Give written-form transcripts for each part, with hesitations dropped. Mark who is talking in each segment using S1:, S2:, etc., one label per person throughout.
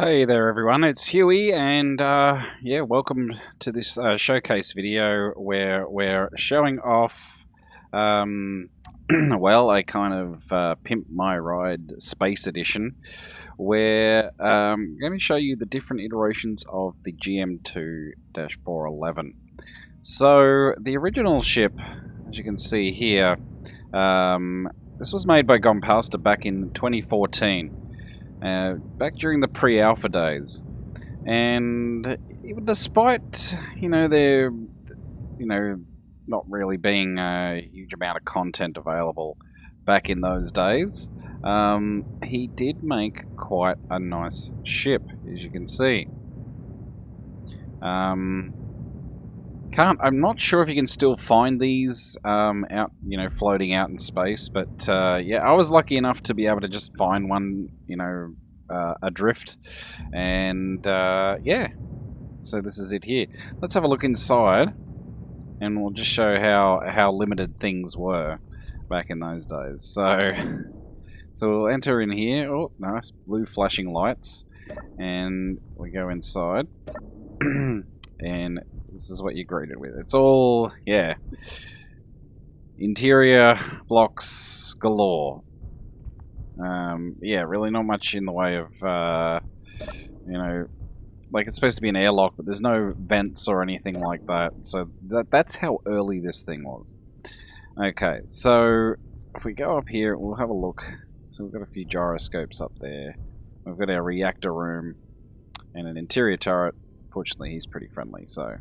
S1: Hey there everyone, it's Huey and yeah, welcome to this showcase video where we're showing off well, a kind of Pimp My Ride Space Edition where I'm going to show you the different iterations of the GM2-411. So the original ship, as you can see here, this was made by Gompasta back in 2014. Back during the pre-alpha days, and even despite there not really being a huge amount of content available back in those days, he did make quite a nice ship, as you can see. I'm not sure if you can still find these out, floating out in space, but yeah, I was lucky enough to be able to just find one, adrift, and yeah, so this is it here. Let's have a look inside, and we'll just show how limited things were back in those days. So we'll enter in here. Oh, nice blue flashing lights, and we go inside, and this is what you're greeted with. It's all, yeah, interior blocks galore. Yeah, really not much in the way of, like it's supposed to be an airlock, but there's no vents or anything like that. So that's how early this thing was. Okay, so if we go up here, we'll have a look. So we've got a few gyroscopes up there. We've got our reactor room and an interior turret. Fortunately, he's pretty friendly, so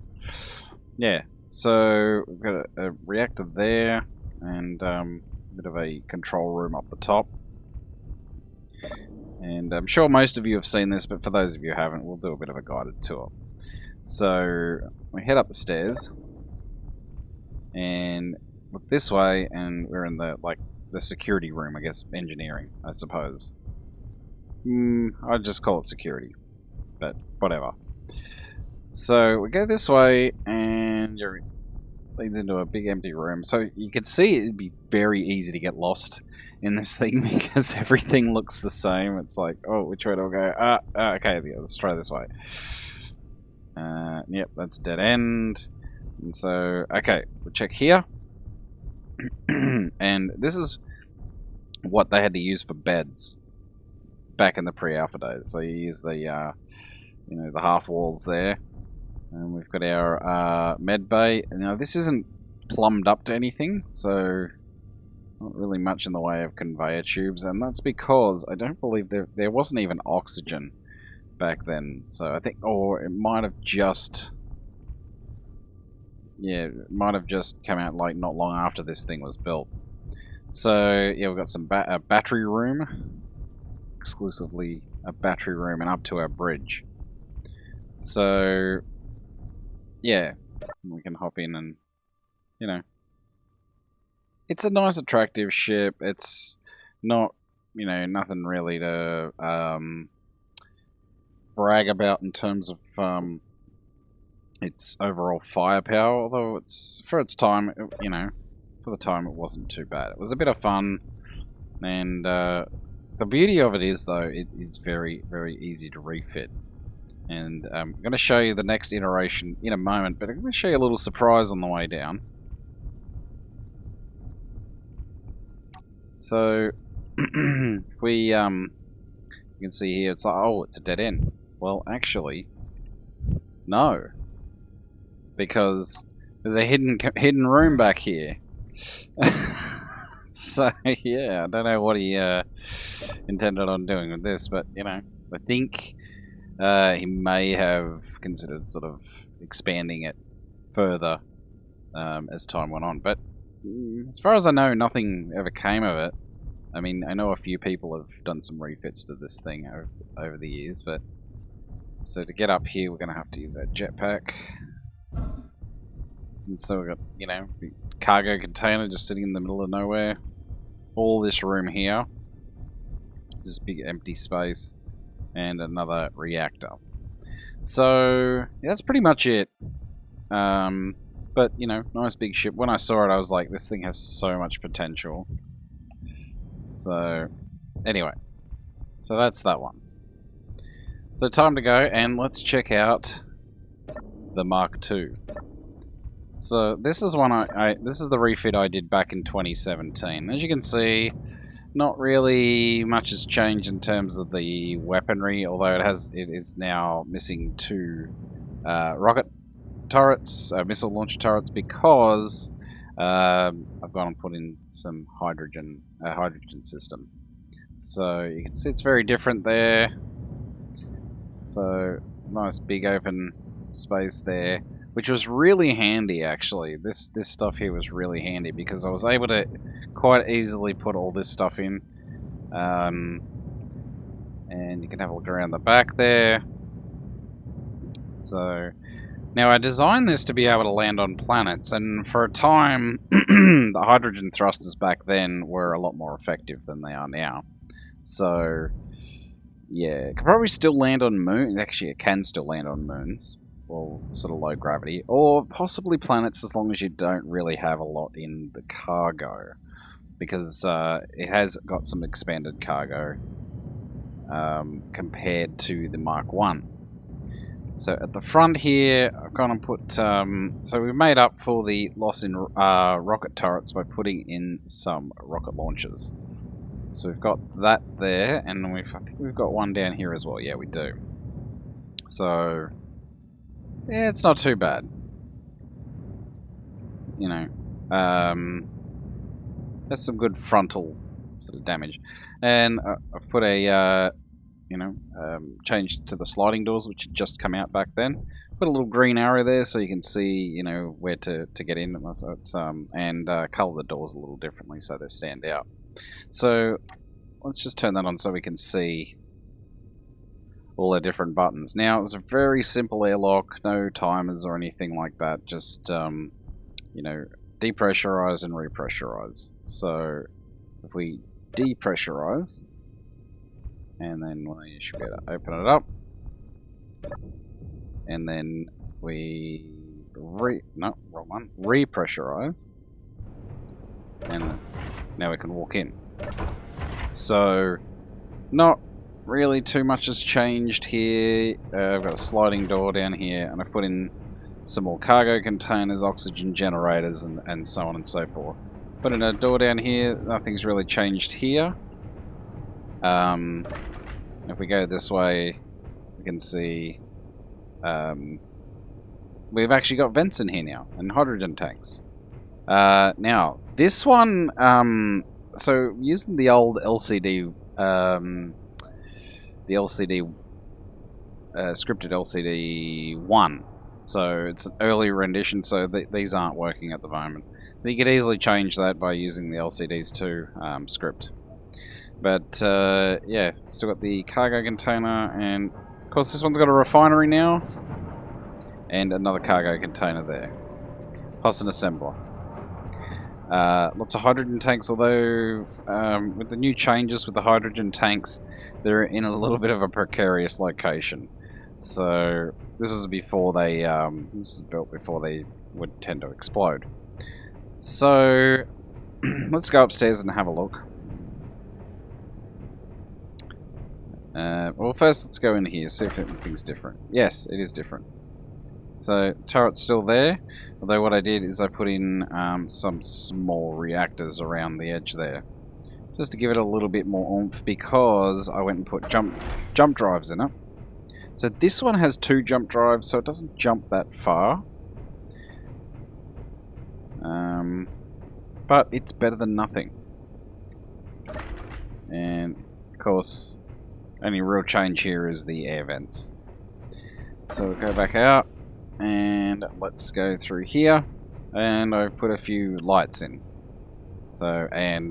S1: yeah. So we've got a reactor there, and a bit of a control room up the top. And I'm sure most of you have seen this, but for those of you who haven't, we'll do a bit of a guided tour. So we head up the stairs and look this way, and we're in the security room, I guess, engineering, I suppose. I'd just call it security, but whatever. So we go this way, and it leads into a big empty room. So you can see it'd be very easy to get lost in this thing because everything looks the same. It's like, oh, which way do I go? Okay, let's try this way. Yep, that's a dead end. And so, okay, we'll check here. And this is what they had to use for beds back in the pre-alpha days. So you use the, the half walls there. And we've got our med bay. Now, this isn't plumbed up to anything, so not really much in the way of conveyor tubes, and that's because I don't believe there wasn't even oxygen back then. So I think, or it might have just, yeah, it might have just come out like not long after this thing was built. So yeah, we've got some a battery room, exclusively a battery room, and up to our bridge. So yeah, we can hop in and, it's a nice, attractive ship. It's not, nothing really to brag about in terms of its overall firepower, although it's, for its time, for the time it wasn't too bad. It was a bit of fun, and the beauty of it is, though, it is very, very easy to refit. And I'm going to show you the next iteration in a moment, but I'm going to show you a little surprise on the way down. So, you can see here, it's like, oh, it's a dead end. Well, actually, no. Because there's a hidden room back here. So, yeah, I don't know what he intended on doing with this, but, I think he may have considered sort of expanding it further as time went on. But as far as I know, nothing ever came of it. I mean, I know a few people have done some refits to this thing over the years, but so to get up here, we're going to have to use our jetpack. And so we've got, the cargo container just sitting in the middle of nowhere. All this room here, just big empty space, and another reactor. So yeah, that's pretty much it. But nice big ship. When I saw it, I was like, this thing has so much potential. So anyway, so that's that one. So time to go, and let's check out the Mark II. So this is one this is the refit I did back in 2017. As you can see, not really much has changed in terms of the weaponry, although it is now missing 2 rocket turrets, missile launcher turrets, because I've gone and put in some hydrogen system. So you can see it's very different there. So nice big open space there, which was really handy actually. This stuff here was really handy because I was able to quite easily put all this stuff in. And you can have a look around the back there. So now I designed this to be able to land on planets, and for a time the hydrogen thrusters back then were a lot more effective than they are now. So yeah, it can probably still land on moons. Actually, it can still land on moons, or sort of low gravity, or possibly planets, as long as you don't really have a lot in the cargo, because it has got some expanded cargo compared to the Mark I. So at the front here, I've gone and put... so we've made up for the loss in rocket turrets by putting in some rocket launchers. So we've got that there, and I think we've got one down here as well. Yeah, we do. So, yeah, it's not too bad. You know, that's some good frontal sort of damage. And I've put a, change to the sliding doors, which had just come out back then. Put a little green arrow there so you can see, where to get in. So it's, and colour the doors a little differently so they stand out. So let's just turn that on so we can see all the different buttons. Now, it's a very simple airlock, no timers or anything like that. Just, depressurize and repressurize. So if we depressurize, and then you should be able to open it up, and then we repressurize, and now we can walk in. So, not really too much has changed here. I've got a sliding door down here, and I've put in some more cargo containers, oxygen generators, and so on and so forth. Put in a door down here. Nothing's really changed here. If we go this way, we can see we've actually got vents in here now, and hydrogen tanks. Now, this one... so using the old LCD, scripted LCD 1, so it's an early rendition, so these aren't working at the moment. You could easily change that by using the LCDs 2 script. But yeah, still got the cargo container, and of course this one's got a refinery now, and another cargo container there, plus an assembler. Lots of hydrogen tanks, although with the new changes with the hydrogen tanks, they're in a little bit of a precarious location. So this is before they, this is built before they would tend to explode. So let's go upstairs and have a look. Well, first let's go in here, see if anything's different. Yes, it is different. So, turret's still there, although what I did is I put in some small reactors around the edge there, just to give it a little bit more oomph, because I went and put jump drives in it. So this one has 2 jump drives, so it doesn't jump that far. But it's better than nothing. And, of course, only real change here is the air vents. So we'll go back out. And let's go through here, and I've put a few lights in. So, and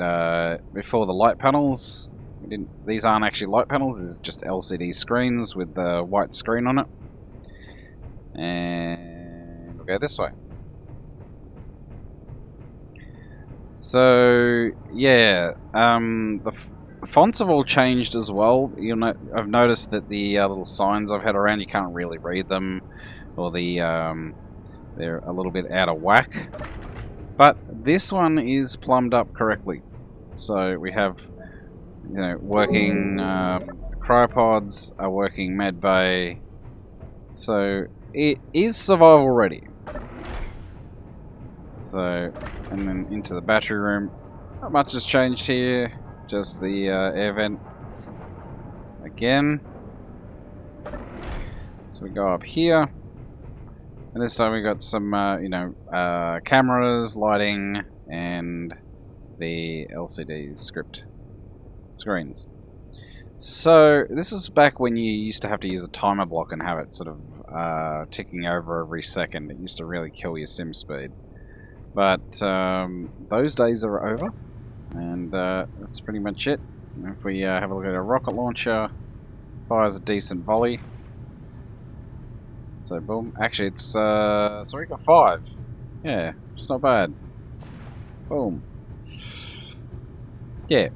S1: before the light panels, these aren't actually light panels, this is just LCD screens with the white screen on it. And we'll go this way. So, yeah, the fonts have all changed as well. I've noticed that the little signs I've had around, you can't really read them. Or they're a little bit out of whack, but this one is plumbed up correctly. So we have, working Cryopods are working med bay. So it is survival ready. So, and then into the battery room. Not much has changed here. Just the air vent. Again. So we go up here. And this time we got some, cameras, lighting, and the LCD script screens. So this is back when you used to have to use a timer block and have it sort of ticking over every second. It used to really kill your sim speed. But those days are over, and that's pretty much it. If we have a look at a rocket launcher, fires a decent volley. So boom. Actually, it's so we got 5. Yeah, it's not bad. Boom. Yeah.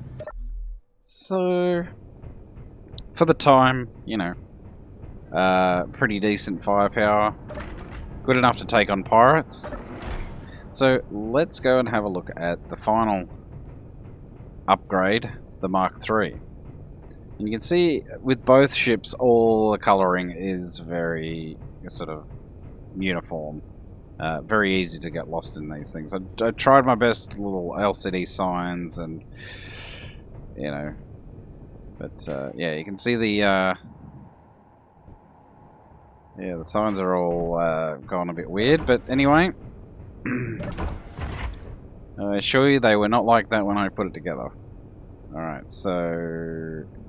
S1: So for the time, pretty decent firepower. Good enough to take on pirates. So let's go and have a look at the final upgrade, the Mark III. And you can see with both ships, all the colouring is very sort of uniform. Very easy to get lost in these things. I tried my best little LCD signs and, but yeah, you can see the the signs are all gone a bit weird, but anyway. I assure you they were not like that when I put it together. Alright, so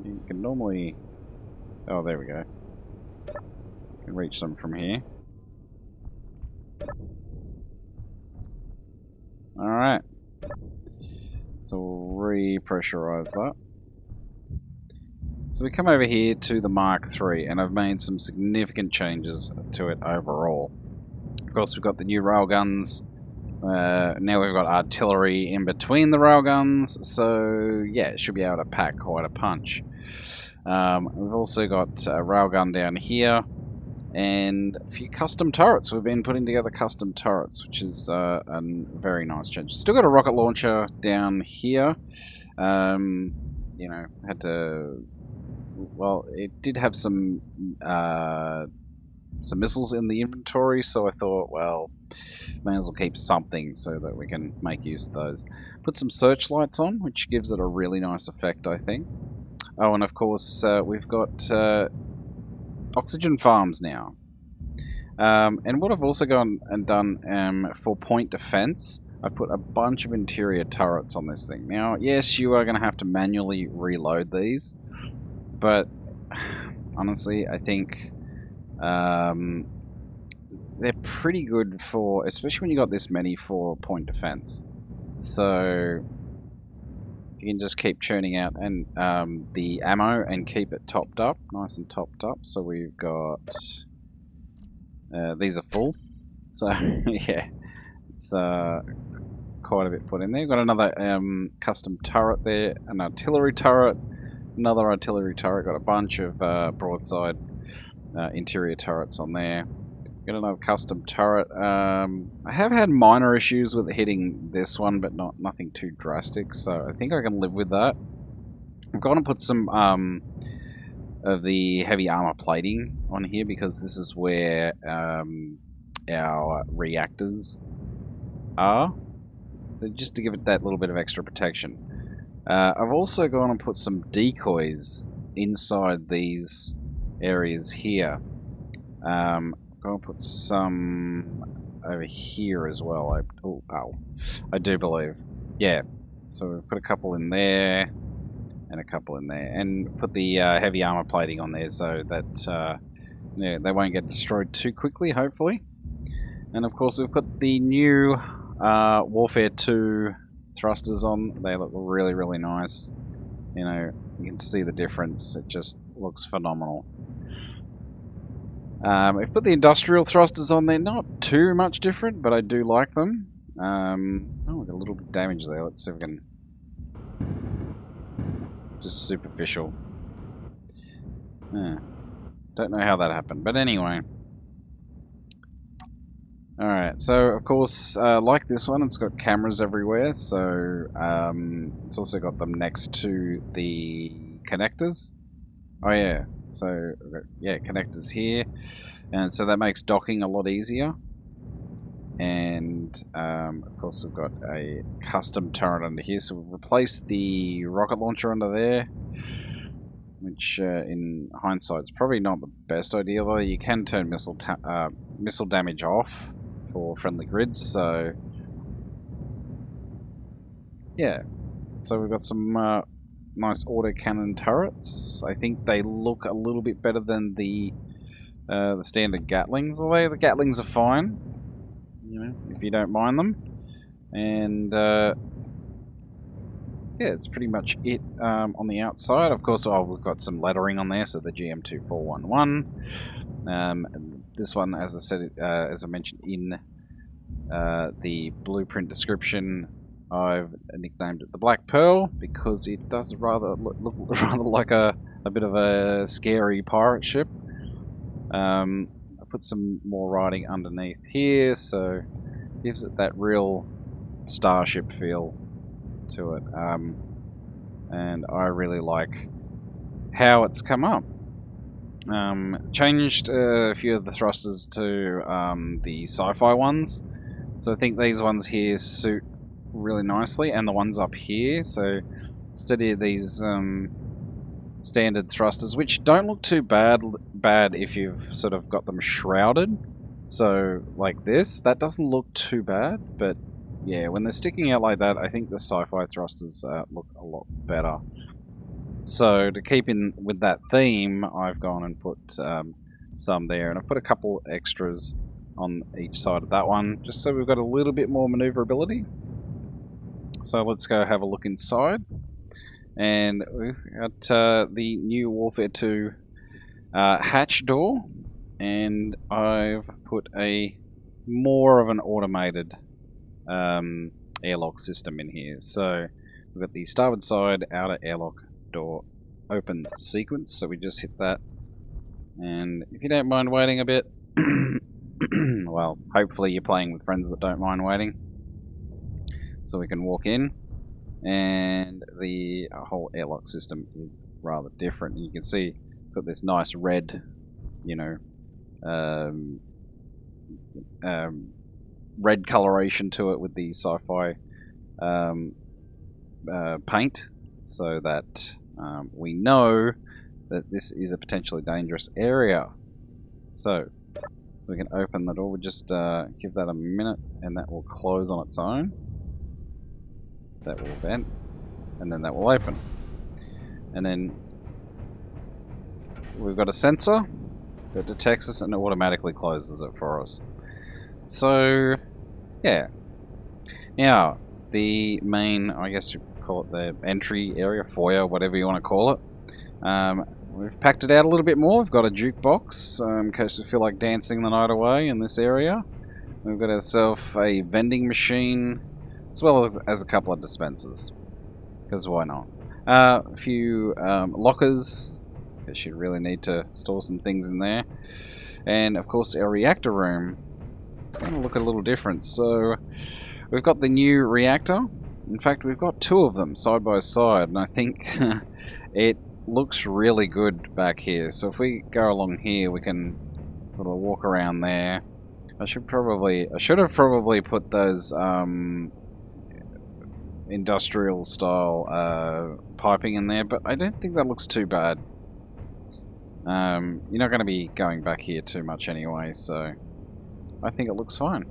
S1: you can normally... Oh, there we go. You can reach them from here. Alright. So we'll repressurize that. So we come over here to the Mark III, and I've made some significant changes to it overall. Of course, we've got the new railguns. Now we've got artillery in between the railguns, so yeah, it should be able to pack quite a punch. We've also got a railgun down here, and a few custom turrets. We've been putting together custom turrets, which is a very nice change. Still got a rocket launcher down here. Had to... Well, it did have some missiles in the inventory, so I thought, well, may as well keep something so that we can make use of those. Put some searchlights on, which gives it a really nice effect, I think. Oh, and of course, we've got oxygen farms now. And what I've also gone and done for point defense, I put a bunch of interior turrets on this thing. Now, yes, you are going to have to manually reload these, but honestly, I think they're pretty good for, especially when you got this many, for point defense. So you can just keep churning out and the ammo and keep it topped up, nice and topped up. So we've got these are full. So yeah, it's quite a bit put in there. Got another custom turret there, an artillery turret, another artillery turret. Got a bunch of broadside interior turrets on there. Got another custom turret. I have had minor issues with hitting this one, but nothing too drastic, so I think I can live with that. I'm going to put some of the heavy armor plating on here because this is where our reactors are. So just to give it that little bit of extra protection. I've also gone and put some decoys inside these areas here. I'm going to put some over here as well. I do believe. Yeah. So we've put a couple in there and a couple in there, and put the heavy armor plating on there so that they won't get destroyed too quickly, hopefully. And of course, we've got the new Warfare 2 thrusters on. They look really, really nice. You can see the difference. It just looks phenomenal. We've put the industrial thrusters on there. Not too much different, but I do like them. Oh, we got a little bit of damage there. Let's see if we can... Just superficial. Don't know how that happened, but anyway. Alright, so of course, like this one, it's got cameras everywhere, so it's also got them next to the connectors. Oh yeah, so yeah, connectors here, and so that makes docking a lot easier. And of course we've got a custom turret under here, so we've replaced the rocket launcher under there, which in hindsight is probably not the best idea, although you can turn missile damage off for friendly grids. So yeah, so we've got some nice autocannon turrets. I think they look a little bit better than the standard Gatlings, although the Gatlings are fine, you know, if you don't mind them. And yeah, it's pretty much it on the outside. Of course, we've got some lettering on there, so the GM2411. This one, as I said, as I mentioned in the blueprint description, I've nicknamed it the Black Pearl because it does look rather like a bit of a scary pirate ship. I put some more writing underneath here, so gives it that real starship feel to it. And I really like how it's come up. Changed a few of the thrusters to the sci-fi ones, so I think these ones here suit really nicely, and the ones up here. So instead of these standard thrusters, which don't look too bad if you've sort of got them shrouded, so like this, that doesn't look too bad, but yeah, when they're sticking out like that, I think the sci-fi thrusters look a lot better. So to keep in with that theme, I've gone and put some there, and I've put a couple extras on each side of that one, just so we've got a little bit more maneuverability. So let's go have a look inside. And we've got the new Warfare 2 hatch door, and I've put a more of an automated airlock system in here. So we've got the starboard side outer airlock door open sequence, so we just hit that. And if you don't mind waiting a bit, well, hopefully you're playing with friends that don't mind waiting, so we can walk in. And the whole airlock system is rather different. You can see it's got this nice red, you know, red coloration to it with the sci-fi paint, so that we know that this is a potentially dangerous area. So we can open the door. We'll just give that a minute, and that will close on its own. That will vent, and then that will open. And then we've got a sensor that detects us and it automatically closes it for us. So, yeah. Now, the main, I guess you call it the entry area, foyer, whatever you want to call it. We've packed it out a little bit more. We've got a jukebox in case we feel like dancing the night away in this area. We've got ourselves a vending machine, as well as a couple of dispensers, because why not? A few lockers, because you really need to store some things in there. And of course our reactor room, it's going to look a little different. So we've got the new reactor. In fact, we've got two of them side by side, and I think it looks really good back here. So if we go along here, we can sort of walk around there. I should have probably put those industrial style piping in there, but I don't think that looks too bad. You're not going to be going back here too much anyway, so I think it looks fine.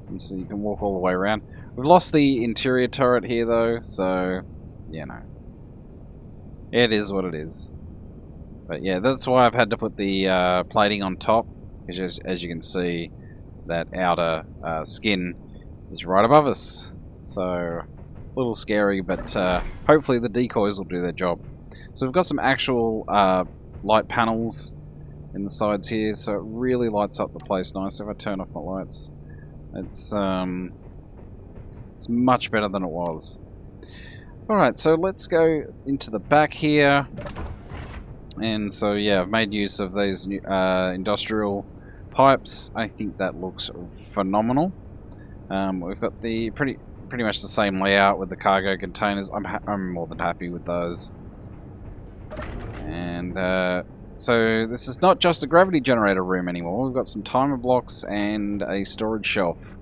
S1: And so you can walk all the way around. We've lost the interior turret here though, so you know, it is what it is. But yeah, that's why I've had to put the plating on top, because as you can see, that outer skin is right above us. So a little scary, but hopefully the decoys will do their job. So we've got some actual light panels in the sides here, so it really lights up the place nice. If I turn off my lights, it's much better than it was. Alright, so let's go into the back here. And so yeah, I've made use of these new, industrial pipes. I think that looks phenomenal. We've got the pretty much the same layout with the cargo containers. I'm more than happy with those. And so this is not just a gravity generator room anymore. We've got some timer blocks and a storage shelf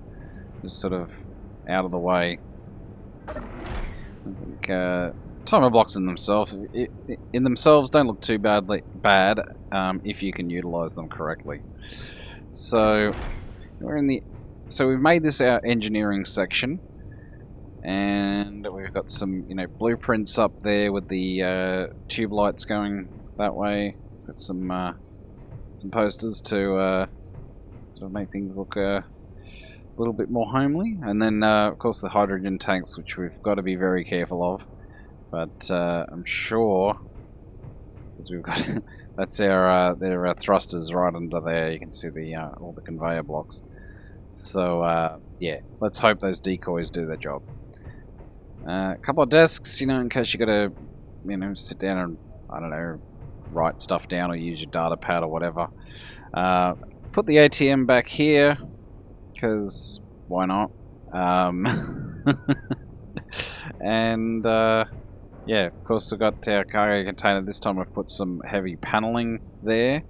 S1: just sort of out of the way. I think timer blocks in themselves don't look too bad if you can utilize them correctly. So we've made this our engineering section, and we've got some blueprints up there with the tube lights going that way. Got some posters to sort of make things look a little bit more homely, and then of course the hydrogen tanks, which we've got to be very careful of. But I'm sure, because we've got that's their thrusters right under there. You can see the all the conveyor blocks. So yeah, let's hope those decoys do their job. A couple of desks, in case you got to, sit down and, I don't know, write stuff down or use your data pad or whatever. Put the ATM back here, because why not? And yeah, of course we've got our cargo container. This time I've put some heavy paneling there,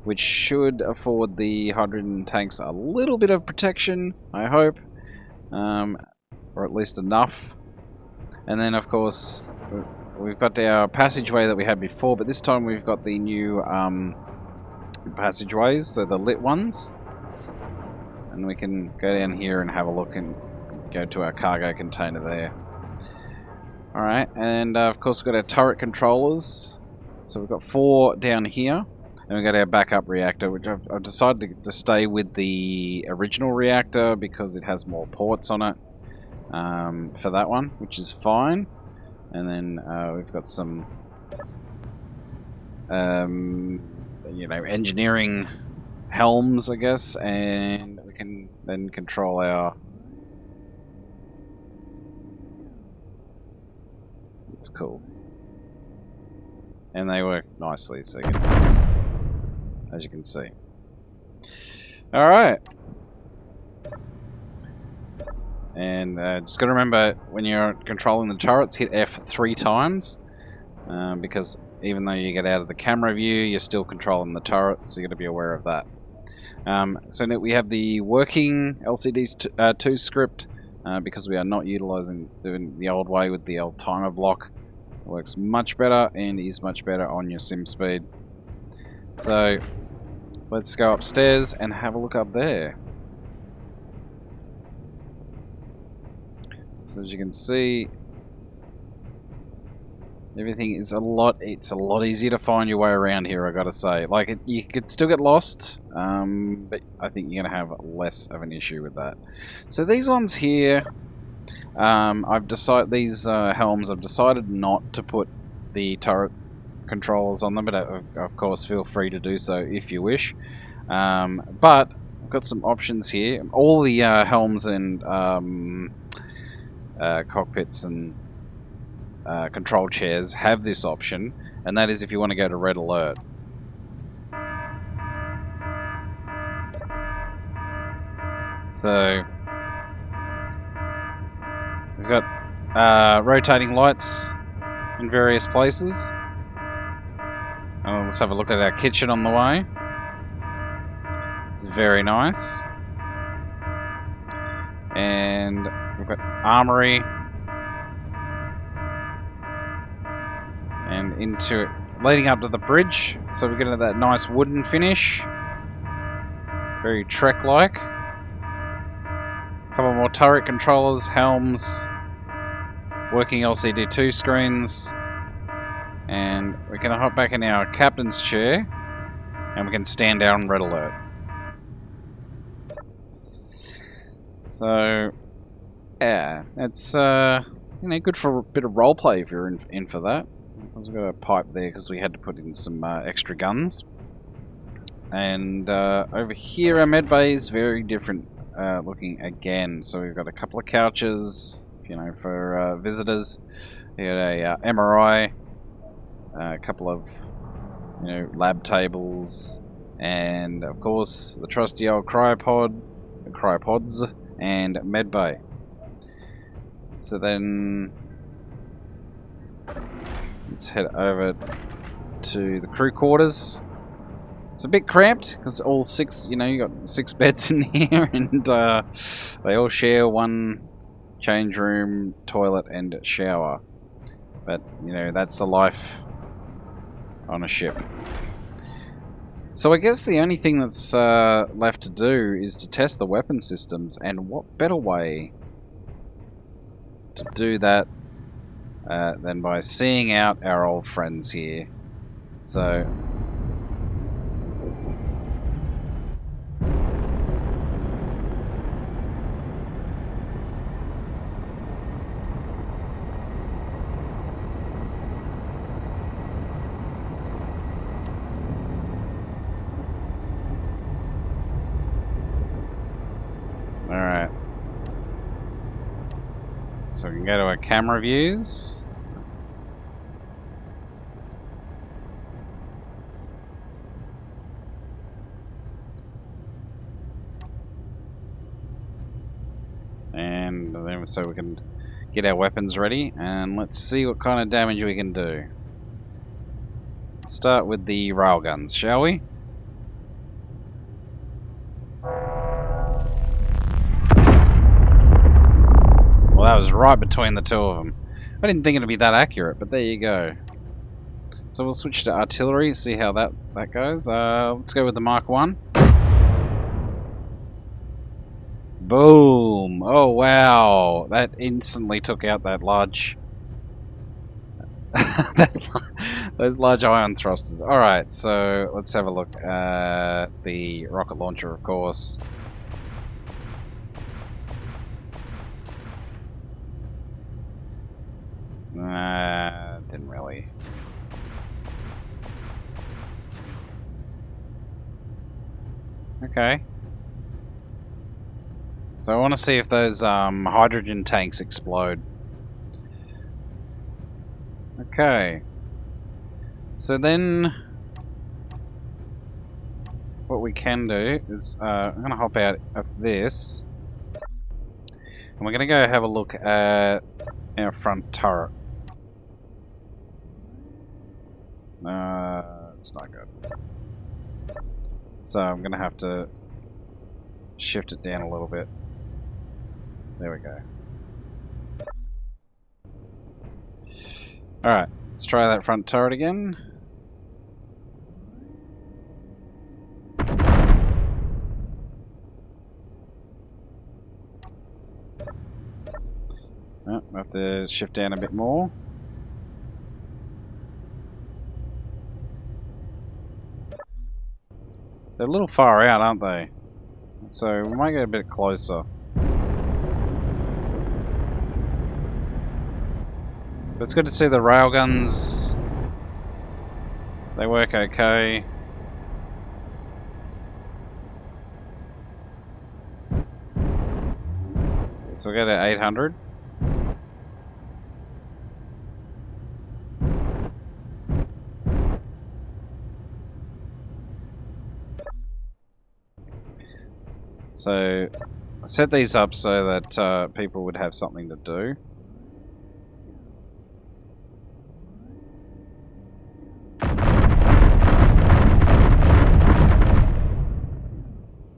S1: which should afford the hydrogen tanks a little bit of protection, I hope, or at least enough. And then of course we've got our passageway that we had before, but this time we've got the new passageways, so the lit ones, and we can go down here and have a look and go to our cargo container there. Alright, and of course we've got our turret controllers. So we've got 4 down here, and we've got our backup reactor, which I've decided to stay with the original reactor because it has more ports on it for that one, which is fine. And then we've got some engineering helms, I guess, and we can then control our... It's cool. And they work nicely, so you can just, as you can see. Alright. And just gotta remember, when you're controlling the turrets, hit F 3 times. Because even though you get out of the camera view, you're still controlling the turret, so you gotta be aware of that. So now we have the working LCD2 script, because we are not doing the old way with the old timer block. It works much better and is much better on your sim speed. So let's go upstairs and have a look up there. So as you can see, everything is it's a lot easier to find your way around here, I gotta say. Like, you could still get lost, but I think you're gonna have less of an issue with that. So these ones here, these helms, I've decided not to put the turret controllers on them, but of course feel free to do so if you wish. But I've got some options here. All the helms and cockpits and control chairs have this option, and that is if you want to go to red alert. So we've got rotating lights in various places. Let's have a look at our kitchen on the way. It's very nice. And we've got armory. And into it, leading up to the bridge. So we're getting that nice wooden finish. Very Trek-like. A couple more turret controllers, helms, working LCD2 screens. And we can hop back in our captain's chair, and we can stand down red alert. So, yeah, it's good for a bit of roleplay if you're in for that. We've got a pipe there because we had to put in some extra guns. And over here, our med bay is very different looking again. So we've got a couple of couches, for visitors. We got a MRI, a couple of, lab tables, and of course the trusty old cryopods, and med bay. So then let's head over to the crew quarters. It's a bit cramped because all six, you know, you got 6 beds in here, and they all share one change room, toilet, and shower. But you know, that's the life on a ship. So I guess the only thing that's left to do is to test the weapon systems, and what better way to do that than by seeing out our old friends here. So alright. So we can go to our camera views. And then so we can get our weapons ready, and let's see what kind of damage we can do. Let's start with the railguns, shall we? Well, that was right between the two of them. I didn't think it'd be that accurate, but there you go. So we'll switch to artillery, see how that goes. Let's go with the Mark 1. Boom! Oh wow! That instantly took out that large... those large ion thrusters. Alright, so let's have a look at the rocket launcher, of course. Didn't really. Okay. So I want to see if those hydrogen tanks explode. Okay. So then, what we can do is, I'm going to hop out of this, and we're going to go have a look at our front turret. It's not good. So I'm going to have to shift it down a little bit. There we go. Alright, let's try that front turret again. Oh, I have to shift down a bit more. They're a little far out, aren't they? So we might get a bit closer. But it's good to see the railguns. They work okay. So we'll go to 800. So I set these up so that people would have something to do.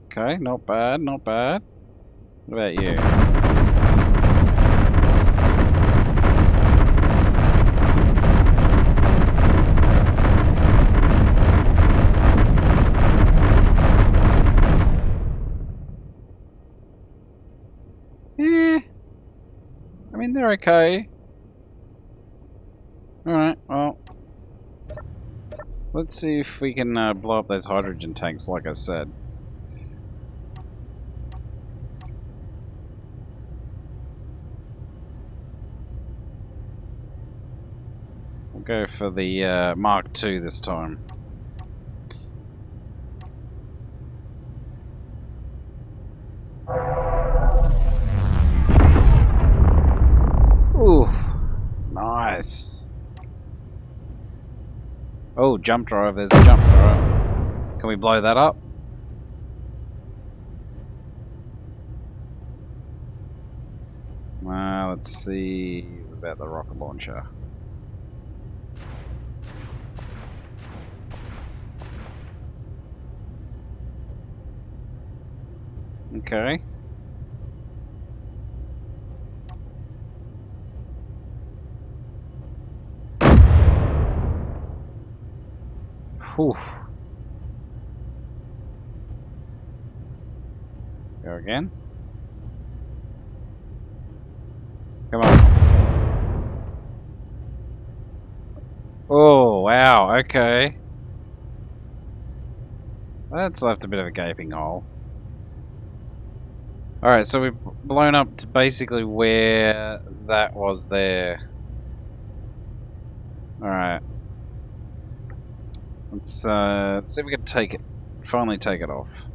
S1: Okay, not bad, not bad. What about you? I mean, they're okay. Alright, well. Let's see if we can blow up those hydrogen tanks, like I said. We'll go for the Mark II this time. Ooh, nice. Oh, jump drive, there's a jump drive. Can we blow that up? Let's see about the rocket launcher. Okay. Whew. Go again. Come on. Oh, wow, okay. That's left a bit of a gaping hole. Alright, so we've blown up to basically where that was there. Alright. Let's see if we can take it. Finally take it off.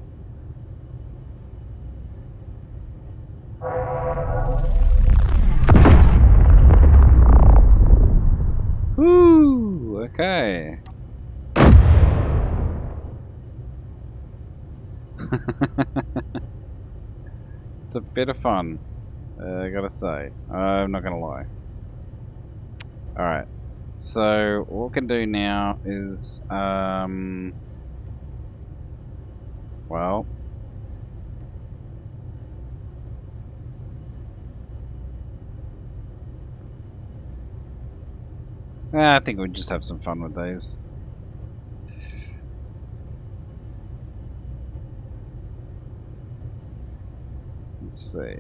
S1: Woo! Okay. It's a bit of fun, I gotta say. I'm not gonna lie. Alright. So, what we can do now is, well... I think we'll just have some fun with these. Let's see.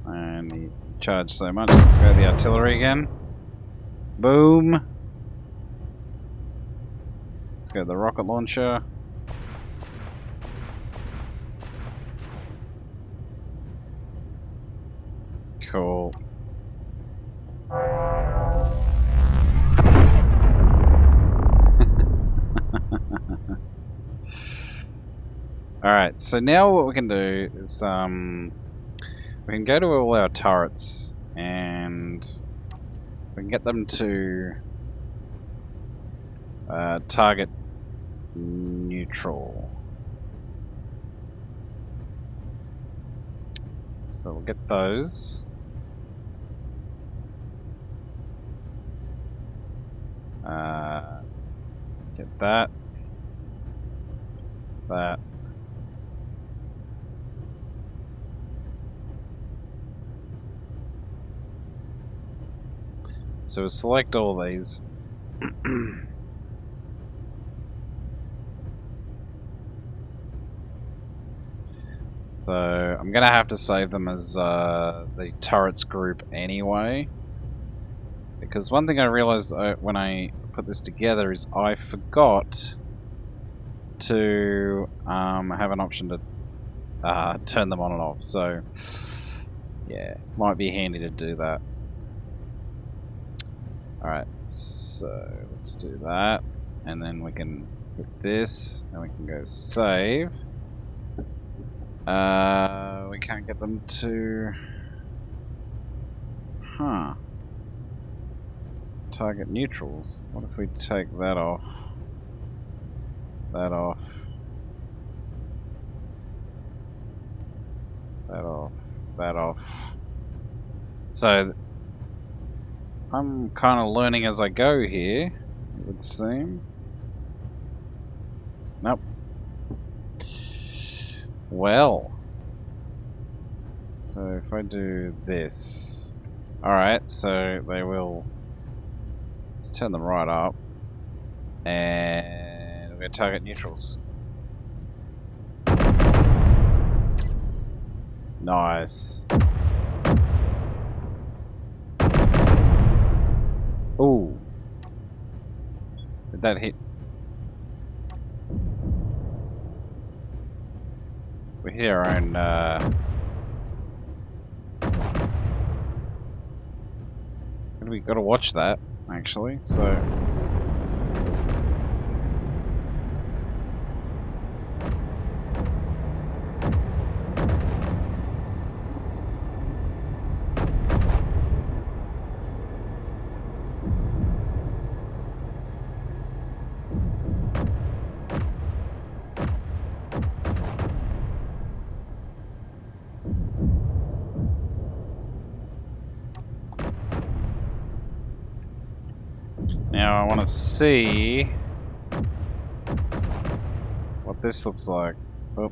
S1: And he charged so much. Let's go to the artillery again. Boom. Let's go to the rocket launcher. Cool. Alright, so now what we can do is we can go to all our turrets and we can get them to target neutral. So we'll get those. Get that. That. So we'll select all these. So I'm gonna have to save them as the turrets group anyway. Because one thing I realized when I put this together is I forgot to have an option to turn them on and off. So yeah, might be handy to do that. Alright, so let's do that. And then we can hit this, and we can go save. We can't get them to... Huh. Target neutrals. What if we take that off? That off. That off. That off. So... I'm kind of learning as I go here, it would seem. Nope. Well. So if I do this... Alright, so they will... Let's turn them right up. And we're going to target neutrals. Nice. Ooh. Did that hit? We hit our own, we gotta watch that, actually, so... Now I want to see what this looks like. Oh.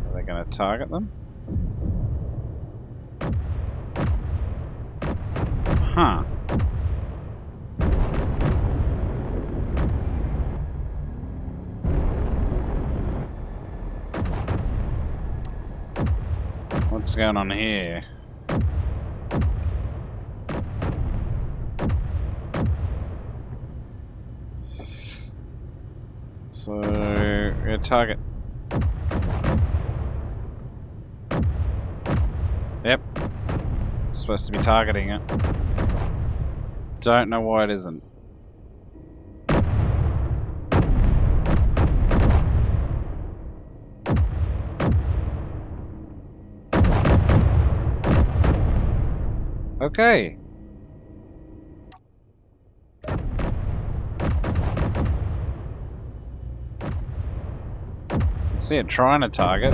S1: Are they going to target them? Huh. What's going on here? So, we're target. Yep. Supposed to be targeting it. Don't know why it isn't. Okay. See it trying to target.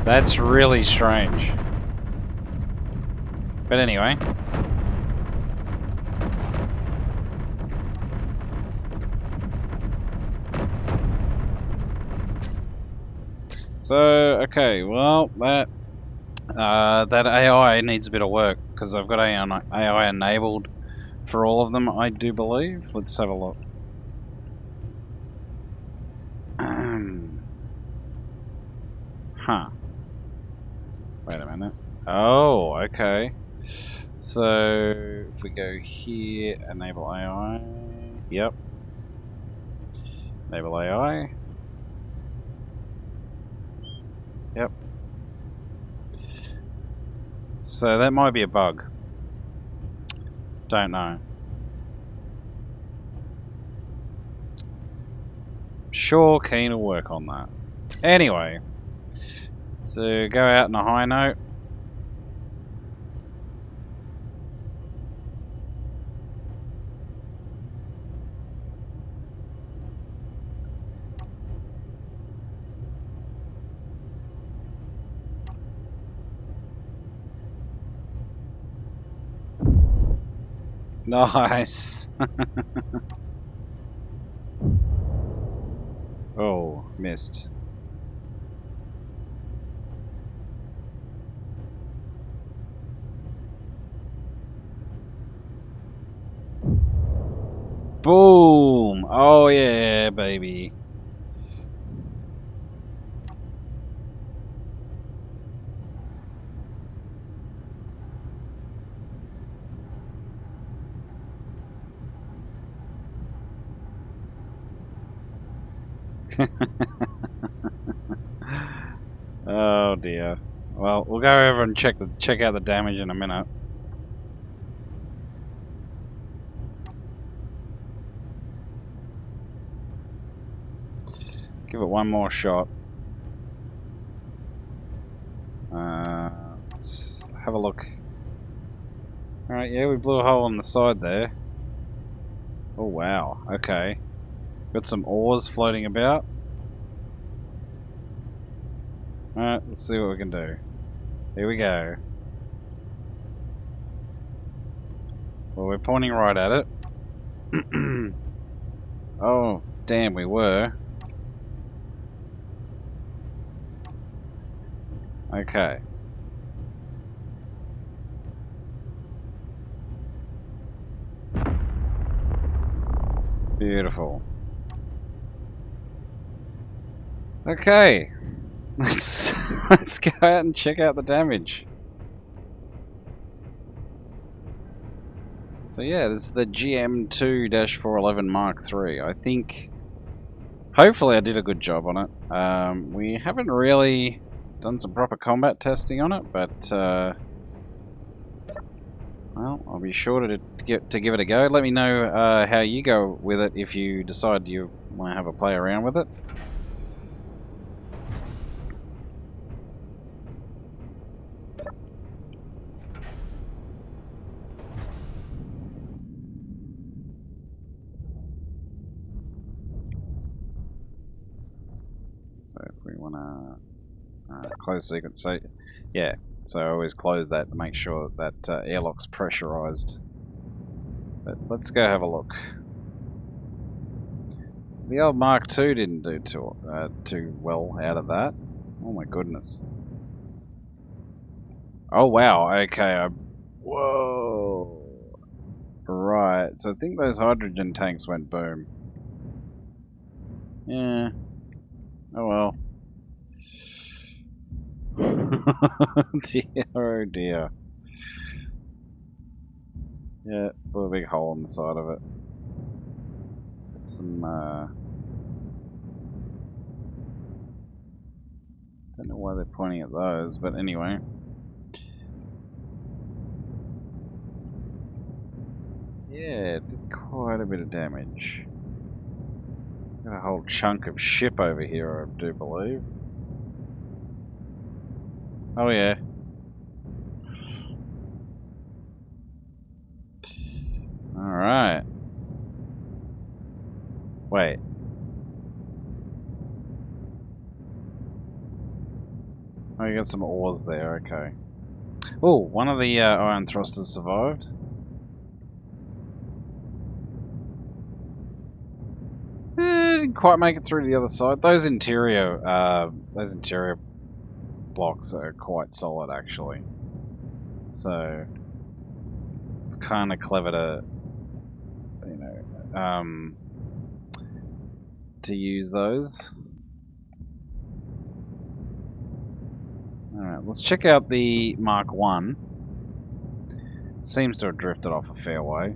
S1: That's really strange. But anyway. So, okay, well, that AI needs a bit of work, because I've got AI enabled for all of them, I do believe. Let's have a look. Huh. Wait a minute. Oh, okay. So, if we go here, enable AI. Yep. Enable AI. Yep. So that might be a bug. Don't know. Sure, keen to work on that. Anyway. So go out on a high note. Nice. Oh, missed. Boom! Oh yeah, baby. Oh dear. Well, we'll go over and check out the damage in a minute. Give it one more shot. Let's have a look. Alright, yeah, we blew a hole on the side there. Oh wow, okay. Got some ores floating about. Alright, let's see what we can do. Here we go. Well, we're pointing right at it. Oh, damn, we were. Okay. Beautiful. Okay. Let's go out and check out the damage. So yeah, this is the GM2-411 Mark III. I think, hopefully I did a good job on it. We haven't really done some proper combat testing on it, but well, I'll be sure to give it a go. Let me know how you go with it if you decide you want to have a play around with it. So if we want to close sequence, so yeah, so I always close that to make sure that airlock's pressurized. But let's go have a look. So the old Mark II didn't do too well out of that. Oh my goodness. Oh wow, okay, whoa. Right, so I think those hydrogen tanks went boom. Yeah. Oh well. Dear, oh dear. Yeah, put a big hole in the side of it. Got some, don't know why they're pointing at those, but anyway. Yeah, it did quite a bit of damage. Got a whole chunk of ship over here, I do believe. Oh yeah. Alright. Wait. Oh, you got some ores there, okay. Oh, one of the iron thrusters survived. Didn't quite make it through to the other side. Those interior blocks are quite solid, actually. So it's kind of clever to, you know, to use those. All right, let's check out the Mark I. Seems to have drifted off a fair way.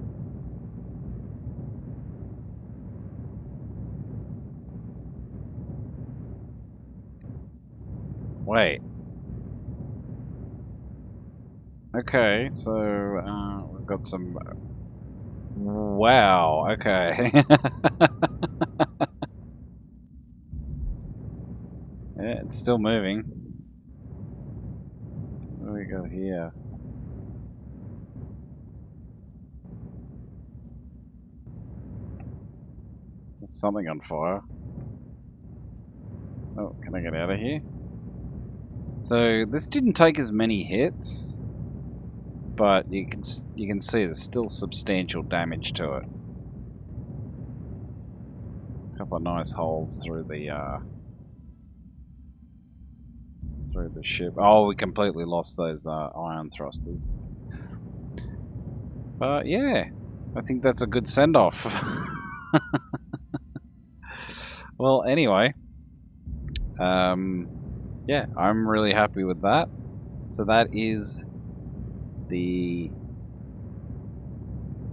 S1: Wait. Okay, so we've got some. Wow. Okay. Yeah, it's still moving. What do we got here? There's something on fire. Oh, can I get out of here? So this didn't take as many hits, but you can see there's still substantial damage to it. A couple of nice holes through the ship. Oh, we completely lost those iron thrusters. But yeah, I think that's a good send-off. Well, anyway, yeah, I'm really happy with that. So that is the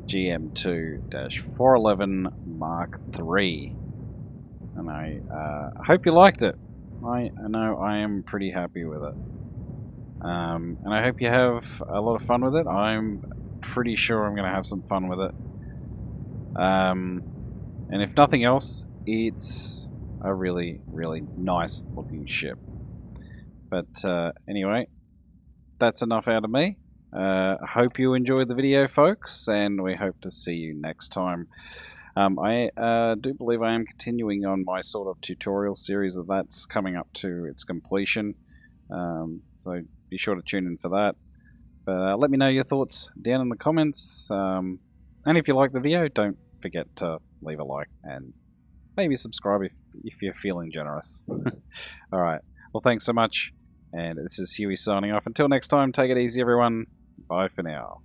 S1: GM2-411 Mark III, and I hope you liked it. I know I am pretty happy with it, and I hope you have a lot of fun with it. I'm pretty sure I'm going to have some fun with it. And if nothing else, it's a really, really nice looking ship. But anyway, that's enough out of me. I hope you enjoyed the video, folks, and we hope to see you next time. I do believe I am continuing on my sort of tutorial series that's coming up to its completion. So be sure to tune in for that. But let me know your thoughts down in the comments. And if you like the video, don't forget to leave a like and maybe subscribe if you're feeling generous. Alright, well thanks so much, and this is Huey signing off. Until next time, take it easy everyone. Bye for now.